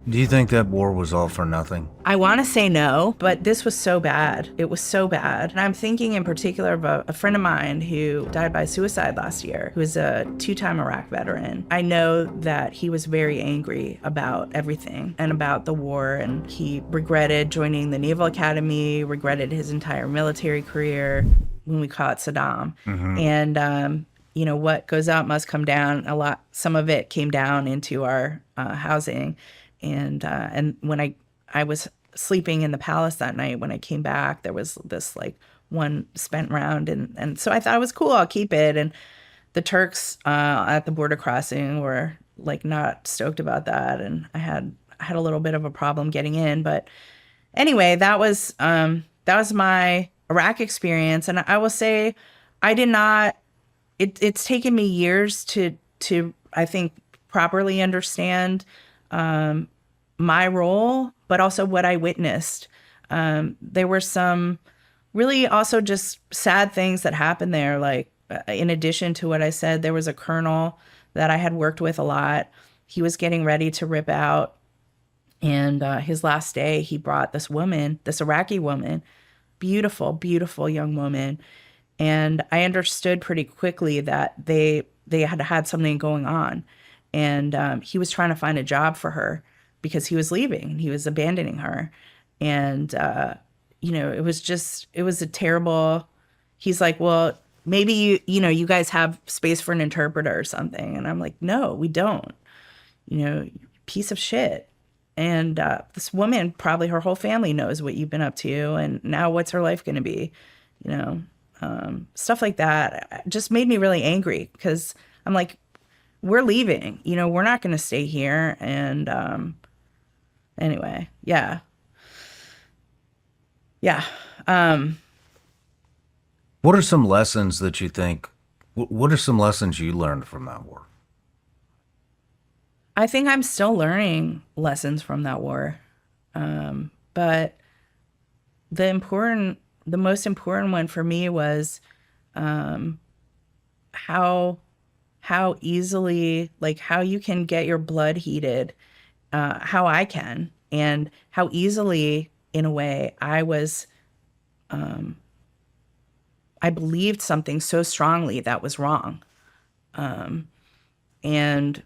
Do you think that war was all for nothing? I want to say no, but this was so bad. It was so bad. And I'm thinking in particular of a friend of mine who died by suicide last year, who is a two-time Iraq veteran. I know that he was very angry about everything and about the war, and he regretted joining the Naval Academy, regretted his entire military career when we caught Saddam. Mm-hmm. And, what goes out must come down. Some of it came down into our housing. And when I was sleeping in the palace that night, when I came back, there was this like one spent round, and so I thought it was cool. I'll keep it. And the Turks at the border crossing were like not stoked about that, and I had a little bit of a problem getting in. But anyway, that was my Iraq experience, and I will say I did not. It's taken me years to I think properly understand my role, but also what I witnessed. There were some really also just sad things that happened there. Like, in addition to what I said, there was a colonel that I had worked with a lot. He was getting ready to rip out. And his last day, he brought this woman, this Iraqi woman, beautiful, beautiful young woman. And I understood pretty quickly that they had had something going on, and he was trying to find a job for her because he was leaving and he was abandoning her, and it was a terrible. He's like, well, maybe you guys have space for an interpreter or something, and I'm like, no, we don't. Piece of shit. And this woman, probably her whole family knows what you've been up to, and now what's her life going to be? You know, stuff like that just made me really angry because I'm like, we're leaving. We're not going to stay here. And anyway, yeah, yeah. Um, What are some lessons that you think? What are some lessons you learned from that war? I think I'm still learning lessons from that war. But the most important one for me was how how easily, like how you can get your blood heated, how I can, and how easily, in a way, I believed something so strongly that was wrong. And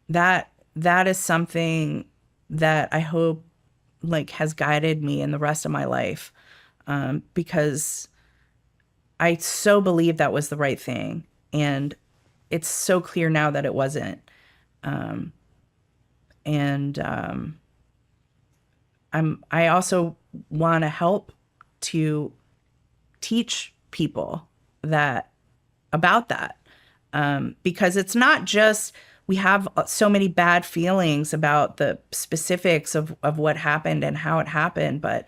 that is something that I hope like has guided me in the rest of my life, because I so believe that was the right thing, and it's so clear now that it wasn't. Um, and I also want to help to teach people that about that, because it's not just we have so many bad feelings about the specifics of what happened and how it happened, but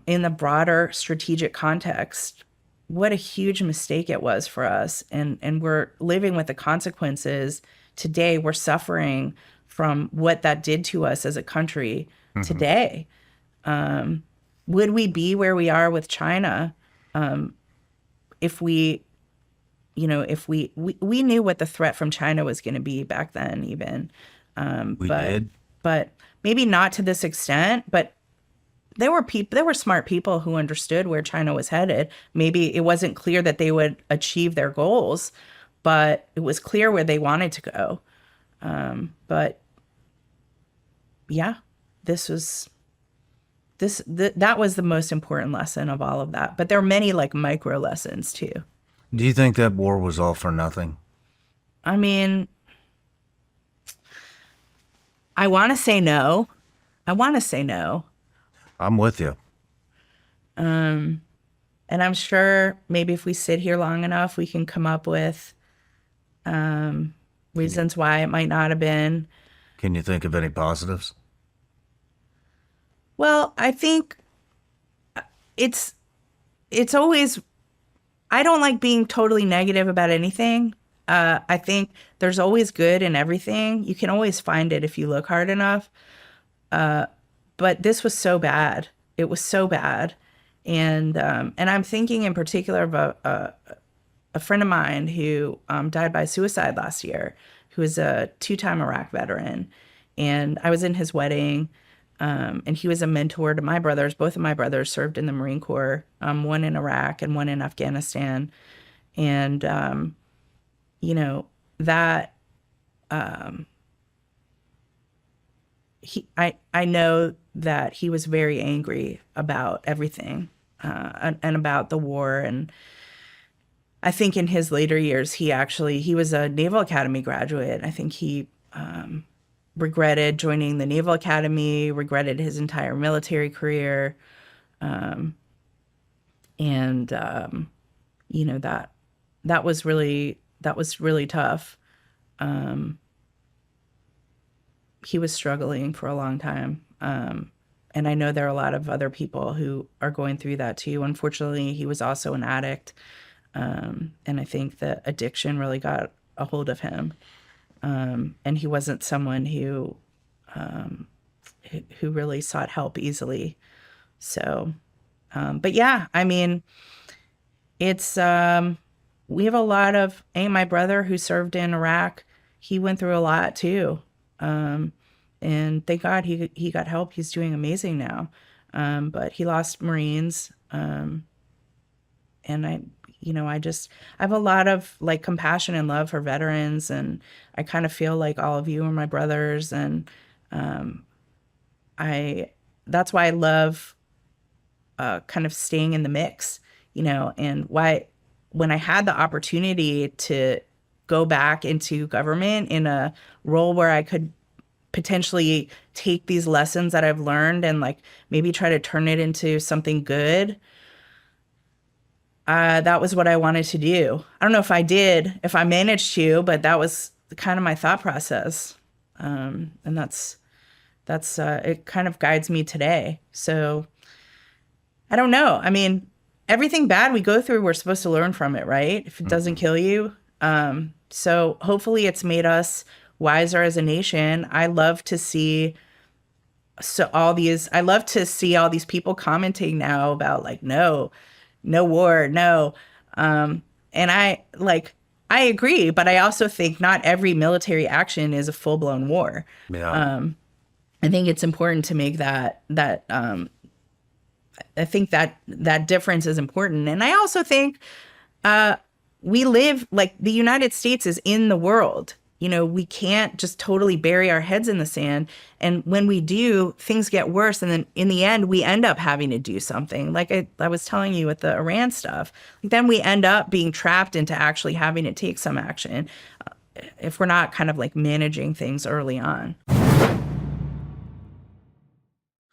in the broader strategic context, what a huge mistake it was for us. And we're living with the consequences today. We're suffering from what that did to us as a country Hmm. today. Would we be where we are with China if we knew what the threat from China was going to be back then, even, We but did. but maybe not to this extent. But there were smart people who understood where China was headed. Maybe it wasn't clear that they would achieve their goals, but it was clear where they wanted to go. But yeah, this was that was the most important lesson of all of that. But there are many like micro lessons too. Do you think that war was all for nothing? I mean, I want to say no. I want to say no. I'm with you. And I'm sure maybe if we sit here long enough, we can come up with Can you reasons why it might not have been. can you think of any positives? Well, I think it's it's always I don't like being totally negative about anything. I think there's always good in everything. You can always find it if you look hard enough. But this was so bad. It was so bad. And I'm thinking in particular of a friend of mine who died by suicide last year, who is a two-time Iraq veteran. And I was in his wedding. And he was a mentor to my brothers. Both of my brothers served in the Marine Corps, one in Iraq and one in Afghanistan. And, you know, that I know that he was very angry about everything, and about the war. And I think in his later years, he was a Naval Academy graduate. I think he regretted joining the Naval Academy, regretted his entire military career. And you know, that was really tough. He was struggling for a long time. And I know there are a lot of other people who are going through that too. Unfortunately, he was also an addict. And I think that addiction really got a hold of him. And he wasn't someone who really sought help easily. So, but yeah, I mean, it's, we have a lot of, my brother who served in Iraq, he went through a lot too. And thank God he got help. He's doing amazing now. But he lost Marines. And I have a lot of like compassion and love for veterans. And I kind of feel like all of you are my brothers. And, that's why I love, kind of staying in the mix, and why, when I had the opportunity to go back into government in a role where I could potentially take these lessons that I've learned and like maybe try to turn it into something good, that was what I wanted to do. I don't know if I managed to, but that was kind of my thought process. And that's it kind of guides me today. So I don't know. I mean, everything bad we go through, we're supposed to learn from it, right? If it doesn't kill you. So hopefully it's made us wiser as a nation. I love to see all these people commenting now about like, no war, no. And I agree, but I also think not every military action is a full-blown war. Yeah. I think it's important to make that I think that difference is important. And I also think we live, like, the United States is in the world. We can't just totally bury our heads in the sand. And when we do, things get worse. And then in the end, we end up having to do something. Like I was telling you with the Iran stuff, then we end up being trapped into actually having to take some action if we're not kind of like managing things early on.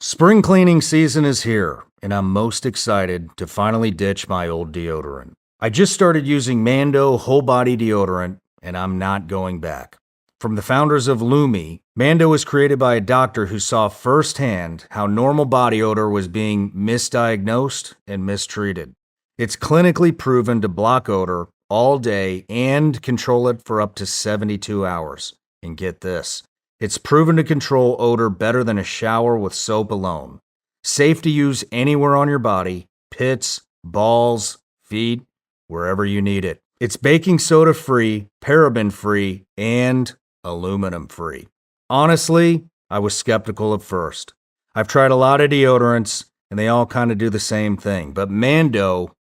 Spring cleaning season is here, and I'm most excited to finally ditch my old deodorant. I just started using Mando whole body deodorant, and I'm not going back. From the founders of Lumi, Mando was created by a doctor who saw firsthand how normal body odor was being misdiagnosed and mistreated. It's clinically proven to block odor all day and control it for up to 72 hours. And get this, it's proven to control odor better than a shower with soap alone. Safe to use anywhere on your body, pits, balls, feet, wherever you need it. It's baking soda free, paraben free, and aluminum free. Honestly, I was skeptical at first. I've tried a lot of deodorants, and they all kind of do the same thing. But Mando,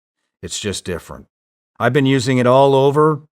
it's just different. I've been using it all over,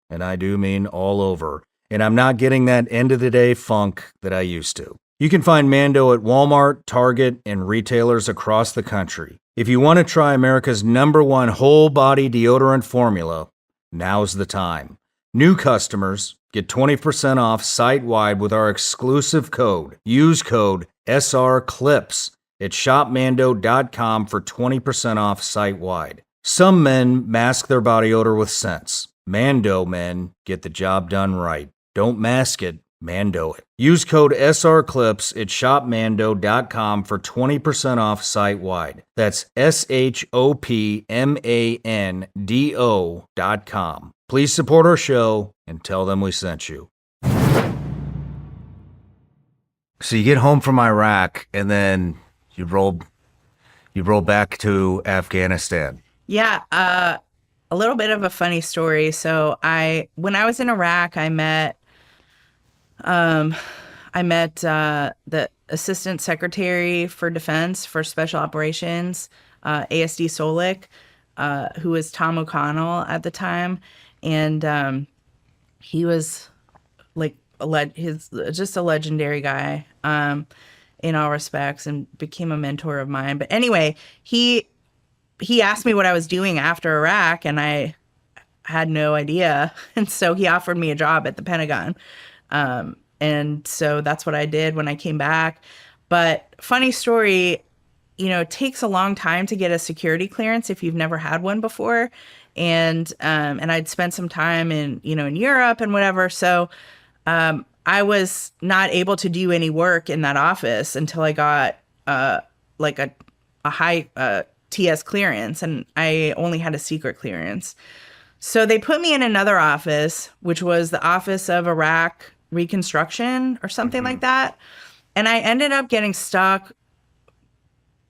and I do mean all over. And I'm not getting that end-of-the-day funk that I used to. You can find Mando at Walmart, Target, and retailers across the country. If you want to try America's #1 whole-body deodorant formula, now's the time. New customers get 20% off site-wide with our exclusive code. Use code SRCLIPS at shopmando.com for 20% off site-wide. Some men mask their body odor with scents. Mando men get the job done right. Don't mask it, Mando it. Use code SRCLIPS at shopmando.com for 20% off site-wide. That's SHOPMANDO.com. Please support our show and tell them we sent you. So you get home from Iraq and then you roll back to Afghanistan. Yeah, a little bit of a funny story. So when I was in Iraq, I met I met the Assistant Secretary for Defense for Special Operations, ASD Solik, who was Tom O'Connell at the time, and he was like his just a legendary guy in all respects, and became a mentor of mine. But anyway, he asked me what I was doing after Iraq, and I had no idea. And so he offered me a job at the Pentagon. And so that's what I did when I came back. But funny story, it takes a long time to get a security clearance if you've never had one before. And I'd spent some time in Europe and whatever. So I was not able to do any work in that office until I got like a high TS clearance, and I only had a secret clearance. So they put me in another office, which was the Office of Iraq Reconstruction or something like that. And I ended up getting stuck.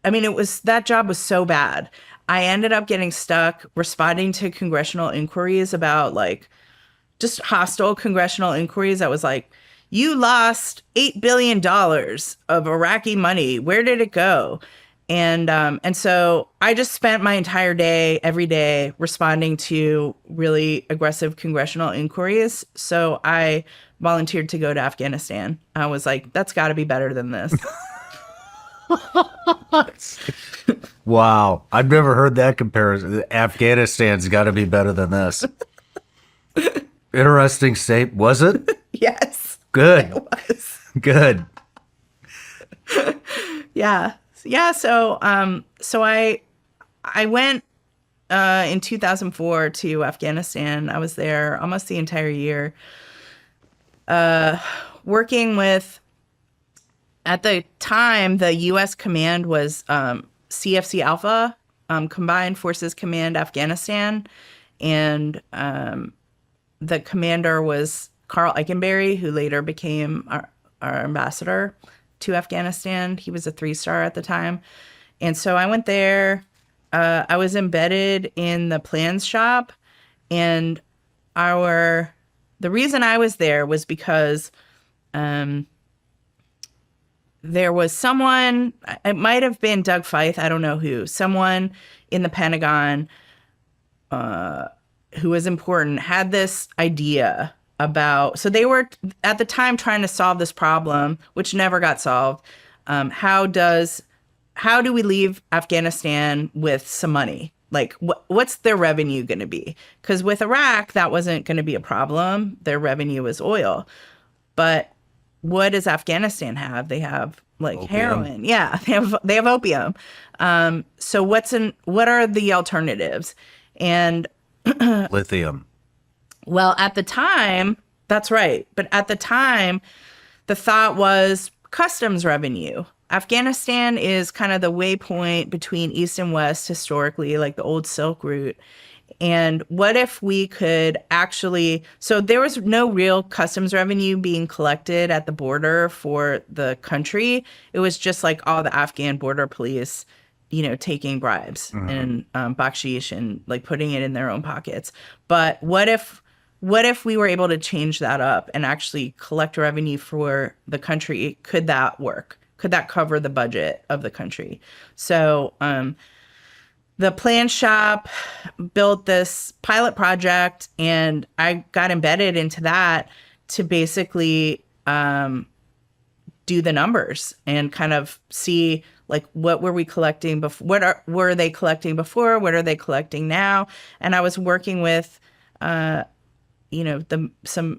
I mean, that job was so bad. I ended up getting stuck responding to congressional inquiries about like just hostile congressional inquiries. I was like, you lost $8 billion of Iraqi money. Where did it go? And so I just spent my entire day, every day, responding to really aggressive congressional inquiries. So I volunteered to go to Afghanistan. I was like, that's got to be better than this. Wow. I've never heard that comparison. Afghanistan's got to be better than this. Interesting state. Was it? Yes. Good. It was. Good. Yeah. Yeah. So I went in 2004 to Afghanistan. I was there almost the entire year, working with, at the time, the U.S. command was CFC Alpha, Combined Forces Command Afghanistan. And the commander was Carl Eikenberry, who later became our ambassador to Afghanistan. He was a 3-star at the time. And so I went there. I was embedded in the plans shop. And the reason I was there was because there was someone, it might have been Doug Feith, I don't know who, someone in the Pentagon who was important, had this idea about, so they were at the time trying to solve this problem, which never got solved. How do we leave Afghanistan with some money? Like, what's their revenue going to be? Because with Iraq, that wasn't going to be a problem. Their revenue was oil. But what does Afghanistan have? They have like opium. Heroin. Yeah, they have opium. So what are the alternatives? And Lithium. well, at the time, that's right. But at the time, the thought was customs revenue. Afghanistan is kind of the waypoint between East and West historically, like the old Silk Route. And what if we could actually, so there was no real customs revenue being collected at the border for the country. It was just like all the Afghan border police, taking bribes and bakshish and like putting it in their own pockets. But what if we were able to change that up and actually collect revenue for the country? Could that work? Could that cover the budget of the country? So the plan shop built this pilot project, and I got embedded into that to basically do the numbers and kind of see like what were we collecting before, were they collecting before, what are they collecting now? And I was working with some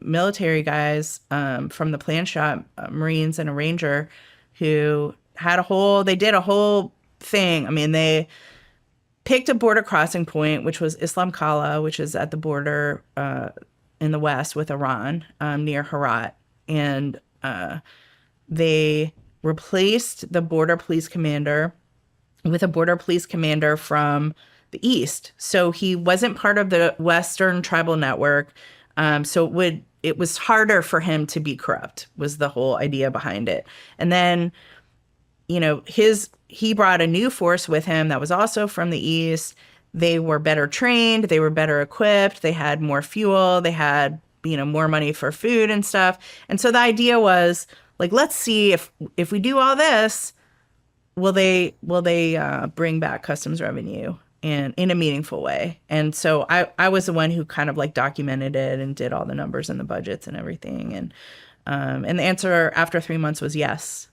military guys from the plan shop, Marines and a Ranger, who they did a whole thing. I mean, they picked a border crossing point, which was Islam Kala, which is at the border in the west with Iran, near Herat. And they replaced the border police commander with a border police commander from the east. So he wasn't part of the Western tribal network. So it was harder for him to be corrupt, was the whole idea behind it. And then, he brought a new force with him that was also from the east. They were better trained, they were better equipped, they had more fuel, they had, more money for food and stuff. And so the idea was, like, let's see if we do all this, will they bring back customs revenue and in a meaningful way. And so I was the one who kind of like documented it and did all the numbers and the budgets and everything. And the answer after 3 months was yes.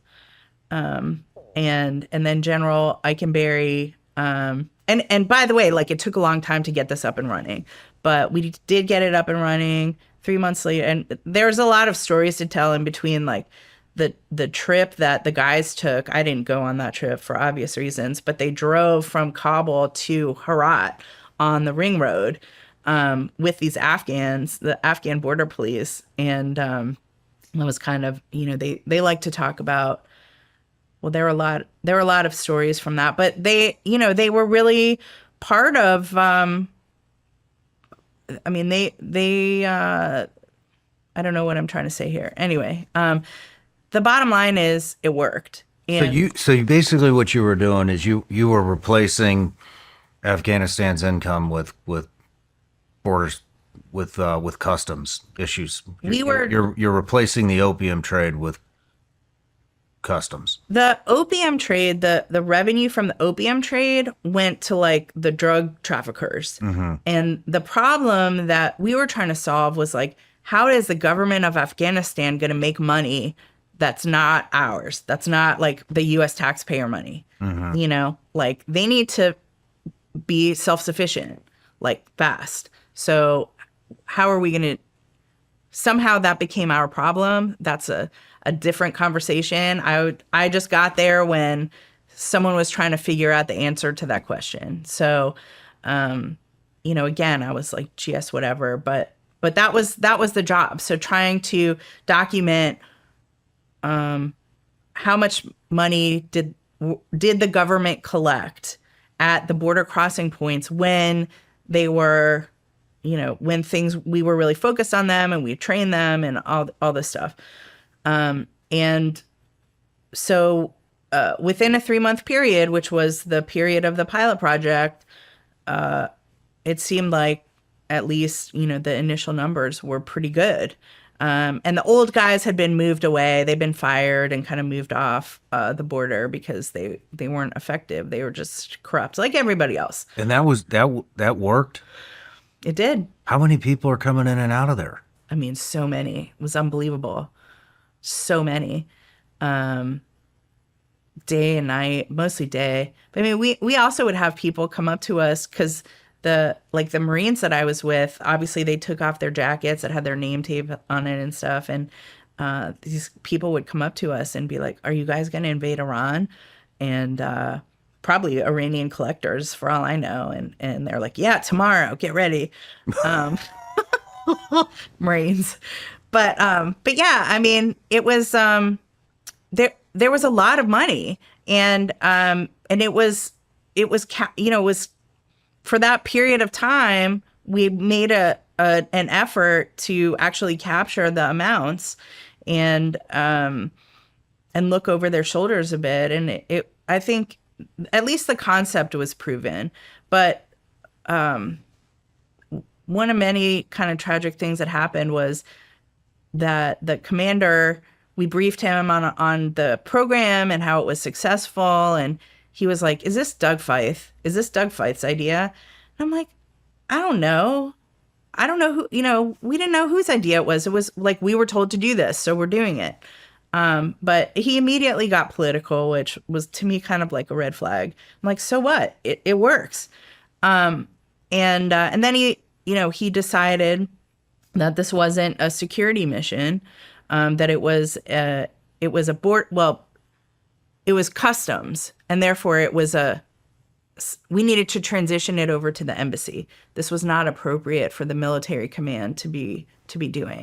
And then General Eikenberry, and by the way, like, it took a long time to get this up and running, but we did get it up and running 3 months later. And there's a lot of stories to tell in between, like the trip that the guys took. I didn't go on that trip for obvious reasons, but they drove from Kabul to Herat on the ring road, with these Afghans, the Afghan border police. And, it was kind of, they like to talk about, well, there were a lot of stories from that, but they were really part of, I don't know what I'm trying to say here. Anyway, the bottom line is it worked. And So you basically, what you were doing is you were replacing Afghanistan's income with borders, with customs issues. You're replacing the opium trade with customs. the opium trade, the revenue from the opium trade went to like the drug traffickers. And the problem that we were trying to solve was like, how is the government of Afghanistan going to make money that's not ours? That's not like the US taxpayer money. Like, they need to be self-sufficient, like, fast. So how are we going to, somehow that became our problem. That's a different conversation. I just got there when someone was trying to figure out the answer to that question. So, again, I was like, GS, whatever, but that was the job. So trying to document, how much money did the government collect at the border crossing points when they were, when we were really focused on them and we trained them and all this stuff. And so within a 3-month period, which was the period of the pilot project, it seemed like at least, the initial numbers were pretty good. And the old guys had been moved away. They'd been fired and kind of moved off the border because they weren't effective. They were just corrupt, like everybody else. And that worked? It did. How many people are coming in and out of there? I mean, so many. It was unbelievable. So many. Day and night, mostly day. But I mean, we also would have people come up to us because the Marines that I was with, obviously they took off their jackets that had their name tape on it and stuff. And these people would come up to us and be like, are you guys going to invade Iran? And probably Iranian collectors for all I know. And they're like, yeah, tomorrow, get ready. Marines. But yeah, I mean, it was, there was a lot of money, and it was for that period of time, we made an effort to actually capture the amounts and look over their shoulders a bit. And I think at least the concept was proven, but one of many kind of tragic things that happened was that the commander, we briefed him on the program and how it was successful, and he was like, is this Doug Feith? Is this Doug Feith's idea? And I'm like, I don't know who, we didn't know whose idea it was. It was like, we were told to do this, so we're doing it. But he immediately got political, which was to me kind of like a red flag. I'm like, so what? It works. And then he decided that this wasn't a security mission, that it was customs, and therefore we needed to transition it over to the embassy. This was not appropriate for the military command to be doing.